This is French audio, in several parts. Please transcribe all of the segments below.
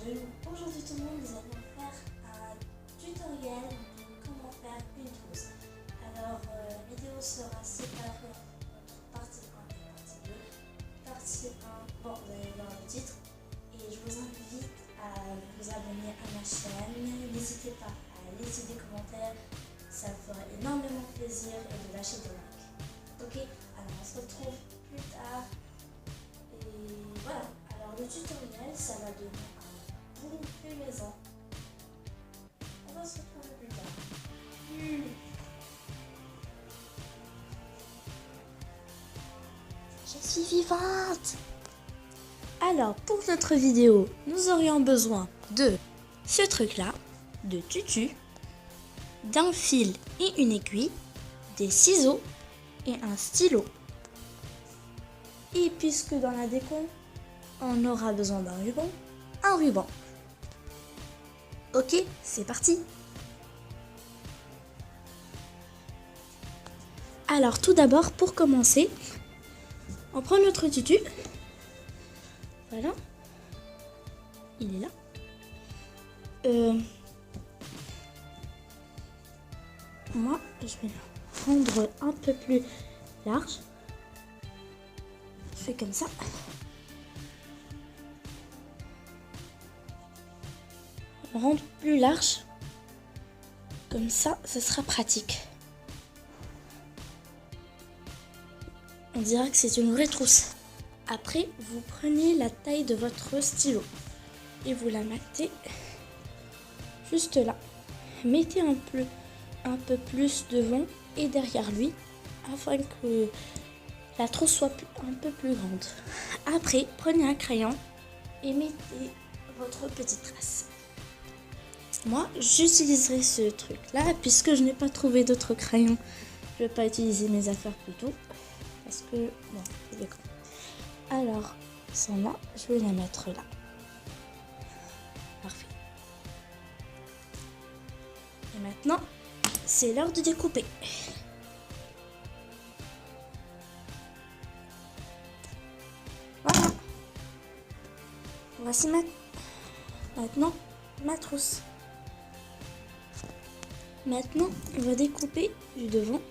Aujourd'hui tout le monde, nous allons faire un tutoriel de comment faire une trousse. Alors la vidéo sera séparée entre partie 1 et partie 2. Partie 1, bon, vous allez voir le titre. Et je vous invite à vous abonner à ma chaîne. N'hésitez pas à laisser des commentaires, ça me fera énormément plaisir, et de lâcher des likes. Ok, alors on se retrouve plus tard. Et voilà, alors le tutoriel, ça va devenir un fait maison. On va se retrouver plus tard. Je suis vivante. Alors pour notre vidéo, nous aurions besoin de ce truc là, de tutu, d'un fil et une aiguille, des ciseaux et un stylo. Et puisque dans la déco, on aura besoin d'un ruban, un ruban. Ok, c'est parti. Alors tout d'abord, pour commencer, on prend notre tutu. Voilà. Il est là. Moi, je vais le rendre un peu plus large. Je fais comme ça. Rendre plus large. Comme ça, ce sera pratique. On dira que c'est une vraie trousse. Après, vous prenez la taille de votre stylo et vous la mettez juste là. Mettez un peu plus devant et derrière lui afin que la trousse soit un peu plus grande. Après, prenez un crayon et mettez votre petite trace. Moi, j'utiliserai ce truc là puisque je n'ai pas trouvé d'autres crayons. Je ne vais pas utiliser mes affaires plus tôt parce que bon, c'est d'accord. Alors, celle-là, je vais la mettre là. Parfait. Et maintenant, c'est l'heure de découper. Voilà. Voici maintenant ma trousse. Maintenant, on va découper du devant.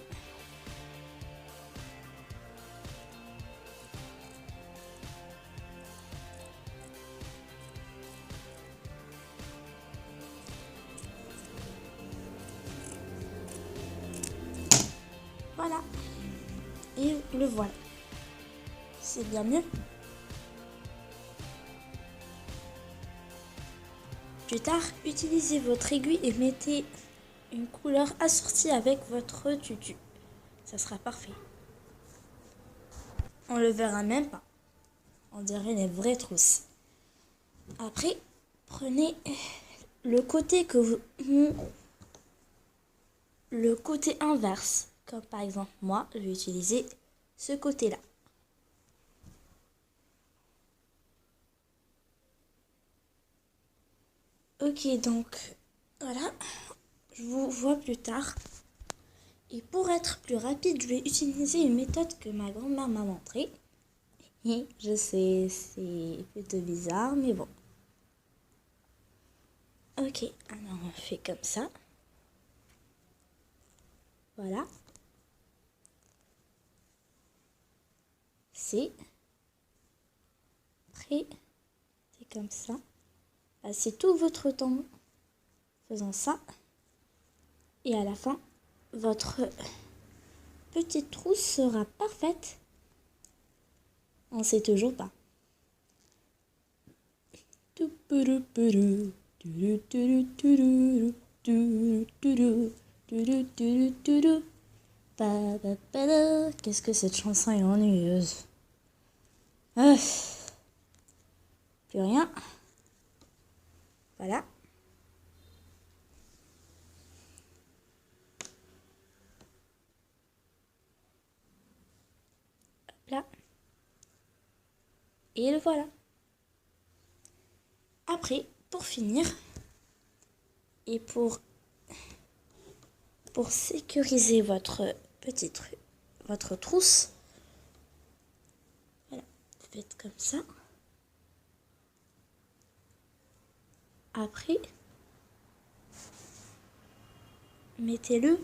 Voilà. Et le voilà. C'est bien mieux. Plus tard, utilisez votre aiguille et mettez une couleur assortie avec votre tutu. Ça sera parfait. On le verra même pas. On dirait les vraies trousses. Après, prenez le côté le côté inverse. Comme par exemple, moi, je vais utiliser ce côté-là. Ok, donc voilà, je vous vois plus tard. Et pour être plus rapide, je vais utiliser une méthode que ma grand-mère m'a montrée. Et je sais, c'est plutôt bizarre, mais bon. Ok, alors on fait comme ça. Voilà. C'est prêt. C'est comme ça. Passez tout votre temps faisant ça. Et à la fin, votre petite trousse sera parfaite. On sait toujours pas. Qu'est-ce que cette chanson est ennuyeuse. Plus rien. Voilà. Hop là. Et le voilà. Après, pour finir, et pour sécuriser votre votre trousse, voilà, vous faites comme ça. Après, mettez-le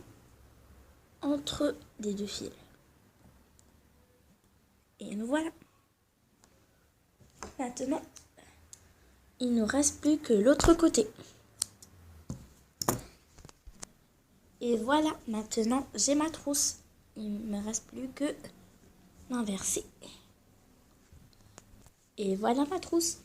entre les deux fils. Et nous voilà. Maintenant, il ne reste plus que l'autre côté. Et voilà, maintenant j'ai ma trousse. Il ne me reste plus que l'inverser. Et voilà ma trousse.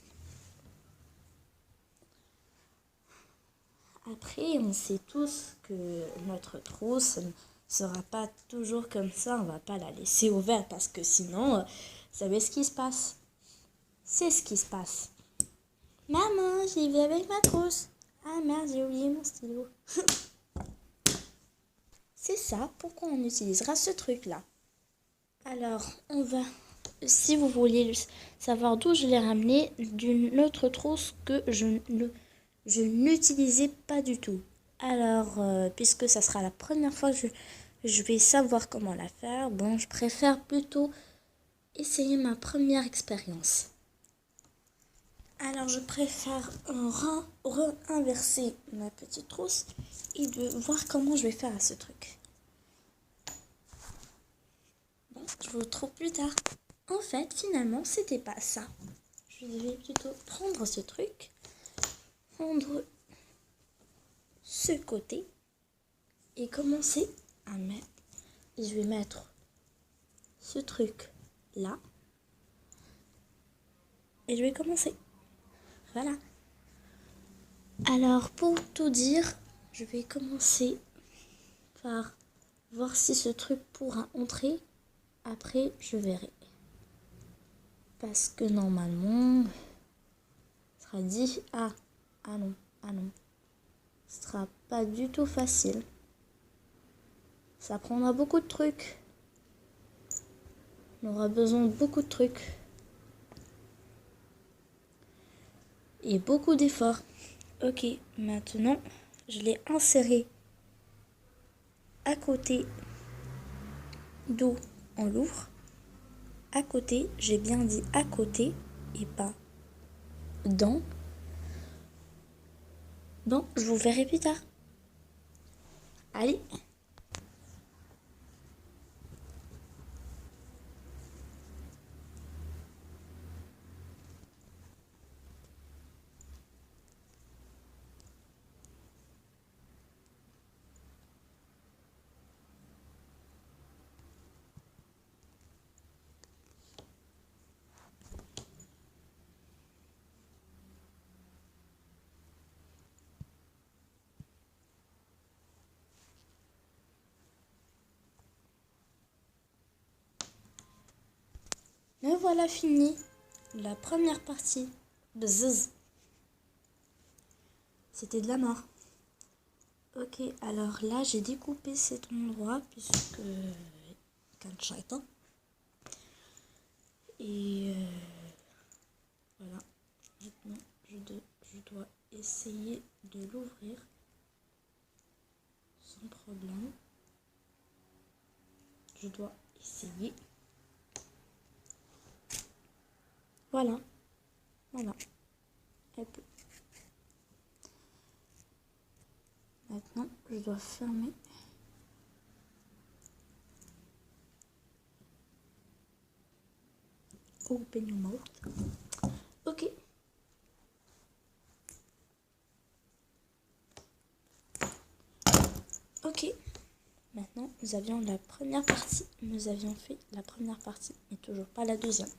Après, on sait tous que notre trousse ne sera pas toujours comme ça. On ne va pas la laisser ouverte parce que sinon, vous savez ce qui se passe. C'est ce qui se passe. Maman, j'y vais avec ma trousse. Ah merde, j'ai oublié mon stylo. C'est ça, pourquoi on utilisera ce truc-là. Alors, on va, si vous voulez savoir d'où je l'ai ramené, d'une autre trousse que je n'utilisais pas du tout. Alors, puisque ça sera la première fois que je vais savoir comment la faire, bon, je préfère plutôt essayer ma première expérience. Alors, je préfère inverser ma petite trousse et de voir comment je vais faire à ce truc. Bon, je vous retrouve plus tard. En fait, finalement, c'était pas ça. Je vais plutôt prendre ce truc, prendre ce côté et commencer à mettre. Et je vais mettre ce truc là et je vais commencer. Voilà. Alors, pour tout dire, je vais commencer par voir si ce truc pourra entrer. Après, je verrai. Parce que normalement, ce sera dit, ah non. Ce sera pas du tout facile. Ça prendra beaucoup de trucs. On aura besoin de beaucoup de trucs. Et beaucoup d'efforts. Ok, maintenant, je l'ai inséré à côté d'où on l'ouvre. À côté, j'ai bien dit à côté et pas dans. Bon, je vous verrai plus tard. Allez. Me voilà fini la première partie. Bzzz. C'était de la mort. Ok, alors là j'ai découpé cet endroit puisque quand j'attends. Et voilà. Maintenant je dois essayer de l'ouvrir sans problème. Je dois essayer. Voilà. Hop. Maintenant, je dois fermer. Open your mouth. Ok. Ok. Maintenant, nous avions la première partie. Nous avions fait la première partie, mais toujours pas la deuxième.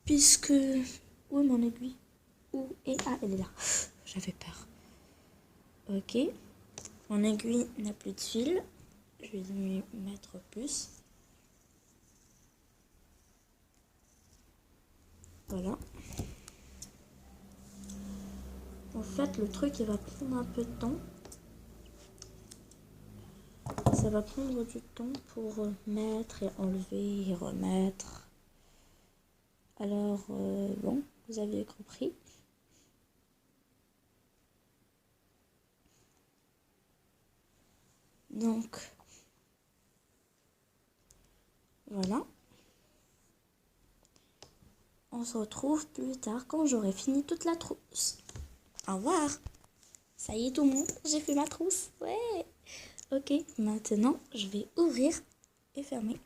Puisque... Où est mon aiguille? Où est... Ah, elle est là. J'avais peur. Ok. Mon aiguille n'a plus de fil. Je vais lui mettre plus. Voilà. En fait, le truc, il va prendre un peu de temps. Ça va prendre du temps pour mettre et enlever et remettre. Alors, bon, vous avez compris. Donc, voilà. On se retrouve plus tard quand j'aurai fini toute la trousse. Au revoir. Ça y est tout le monde, j'ai fait ma trousse. Ouais. Ok, maintenant je vais ouvrir et fermer.